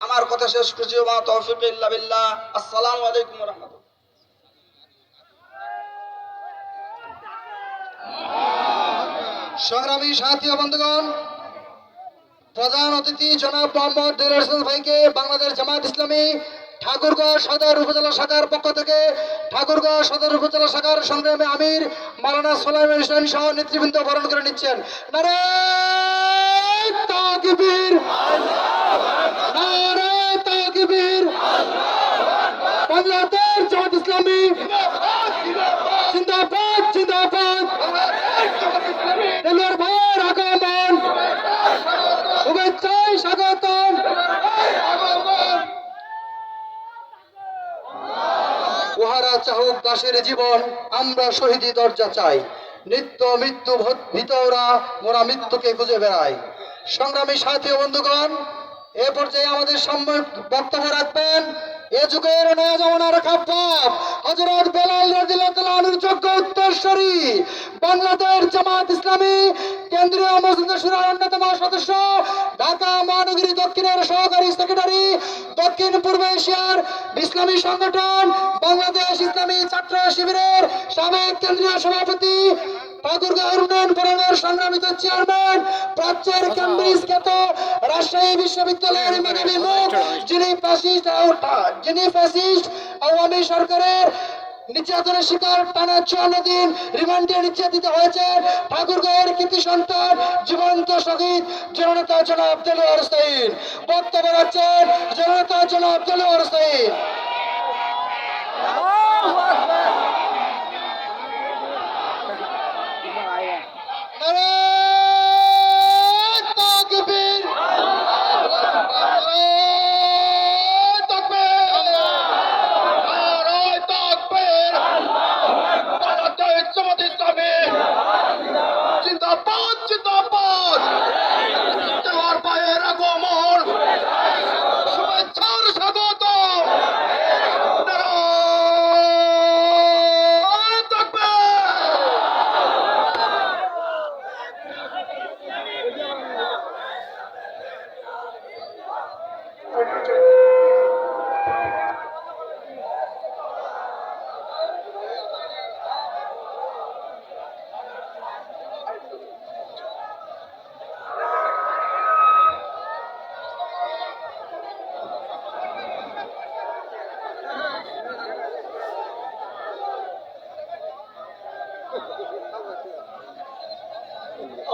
আমার কথা শেষ করছি। ওয়া তৌফিক ইল্লা বিল্লাহ। আসসালামু আলাইকুম ওয়া রাহমাতুল্লাহ। সংগ্রামী সাথী ও বন্ধুগণ, প্রধান অতিথি জনাব মোহাম্মদ দেলোয়ার হোসেন ভাইকে বাংলাদেশ জামায়াত ইসলামী ঠাকুরগাঁও সদর উপজেলা শাখার পক্ষ থেকে ঠাকুরগাঁও সদর উপজেলা শাখার সংগ্রামী আমির মাওলানা সোলাইমান হোসেন সহ নেতৃবৃন্দ বরণ করে নিচ্ছেন। নারে তাকবীর, নারে তাকবীর। বাংলাদেশ জামায়াত ইসলামী জিন্দাবাদ, জিন্দাবাদ। দেলোয়ার ভাইয়ের আগমন, শুভেচ্ছায় স্বাগতম। উহারা চাহুক দাসের জীবন, আমরা শহীদি দরজা চাই। নিত্য মৃত্যু ভিতরা মোরা মৃত্যুকে খুঁজে বেড়াই। সংগ্রামী সাথী ও বন্ধুগণ, এ পর্যায়ে আমাদের বক্তব্য রাখবেন এ যুগের নয়া জামানার খাপ্পাব হযরত বেলাল রাদিয়াল্লাহু তাআলা আনহুর যোগ্য উত্তরসূরি, বাংলাদেশ জামায়াত ইসলামী কেন্দ্রীয় মজলিস শুরার অন্যতম সদস্য, ঢাকা মহানগরী দক্ষিণের সহকারী সেক্রেটারি, দক্ষিণ পূর্ব এশিয়ার ইসলামী সংগঠন বাংলাদেশ ইসলামী ছাত্র শিবিরের সাবেক কেন্দ্রীয় সভাপতি, ঠাকুরগাঁও উন্নয়ন ফোরামের সংগ্রামিত চেয়ারম্যান, প্রাচ্যের কেমব্রিজ খ্যাত রাজশাহী বিশ্ববিদ্যালয়ের মেধাবী মুখ, যিনি ফ্যাসিস্ট আওয়ামী সরকারের নির্যাতনের শিকার টানা 54 দিন রিমান্ডে নির্যাতিত হয়েছে ঠাকুরগাঁওয়ের কৃতি সন্তান জীবন্ত শহীদ জননেতা জনাব দেলোয়ার হোসেন। বক্তব্য রাখছেন জননেতা জনাব দেলোয়ার হোসেন। নারে তাকবীর, নারে তাকবীর, নারে তাকবীর। বাংলাদেশ জামায়াত ইসলামী জিন্দাবাদ, জিন্দাবাদ। দেলোয়ার ভাইয়ের আগমন, শুভেচ্ছার স্বাগতম। নারে তাকবীর।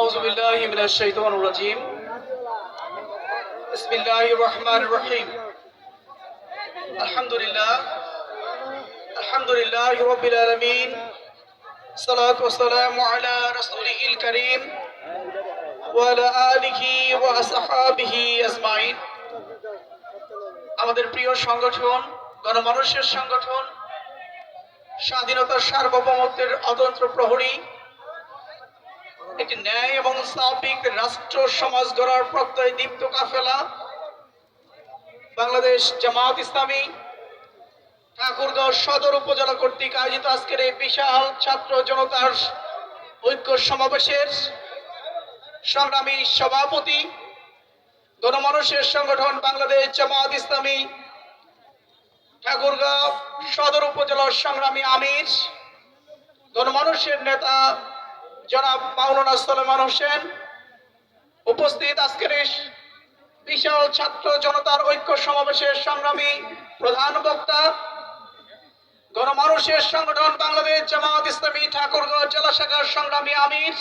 أعوذ بالله من الشيطان الرجيم بسم الله الرحمن الرحيم الحمد لله رب العالمين الصلاة والسلام على رسوله الكريم وعلى آله وأصحابه أجمعين। আমাদের প্রিয় সংগঠন গণমানুষের সংগঠন স্বাধীনতার সার্বভৌমত্বের অতন্ত্র প্রহরী, একটি ন্যায় এবং সার্বিক রাষ্ট্র সমাজ গড়ার প্রত্যয় দীপ্ত কাফেলা বাংলাদেশ জামায়াত ইসলামী ঠাকুরগাঁও সদর উপজেলা কর্তৃক আয়োজিত আজকের এই বিশাল ছাত্র জনতার ঐক্য সমাবেশের সংগ্রামী সভাপতি, গণমানুষের সংগঠন বাংলাদেশ জামায়াত ইসলামী ঠাকুরগাঁও সদর উপজেলার সংগ্রামী আমির, গণমানুষের নেতা জনাব মাওলানা সোলাইমান হোসেন, উপস্থিত আজকের বিশাল ছাত্র জনতার ঐক্য সমাবেশের সংগ্রামী প্রধান বক্তা, গণমানুষের সংগঠন বাংলাদেশ জামায়াত ইসলামী ঠাকুরগাঁও জেলা শাখার সংগ্রামী আমির,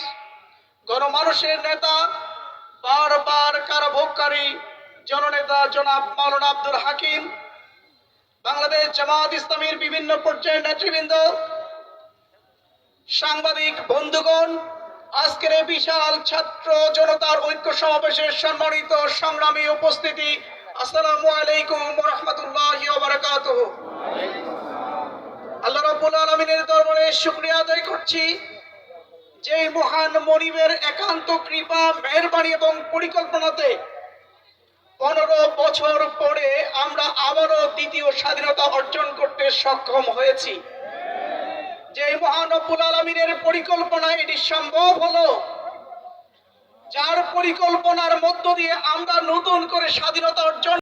গণমানুষের নেতা বারবার কারাভোগকারী জননেতা জনাব মাওলানা আব্দুল হাকিম, বাংলাদেশ জামায়াত ইসলামীর বিভিন্ন পর্যায়ের নেতৃবৃন্দ, সাংবাদিক বন্ধুগণ, আজকের এই বিশাল ছাত্র জনতার ঐক্য সমাবেশের সম্মানিত সংগ্রামী উপস্থিতি, আসসালামু আলাইকুম ওয়া রাহমাতুল্লাহি ওয়া বারাকাতুহু। আল্লাহ রাব্বুল আলামিনের দরবারে শুকরিয়া আদায় করছি যে মহান মনিবের একান্ত কৃপা, মেহেরবানি এবং পরিকল্পনাতে 15 বছর পরে আমরা আবারও দ্বিতীয় স্বাধীনতা অর্জন করতে সক্ষম হয়েছি। যে মহান রব্বুল আলামিনের পরিকল্পনা এটি সম্ভব হলো, যার পরিকল্পনার মধ্য দিয়ে আমরা নতুন করে স্বাধীনতা অর্জন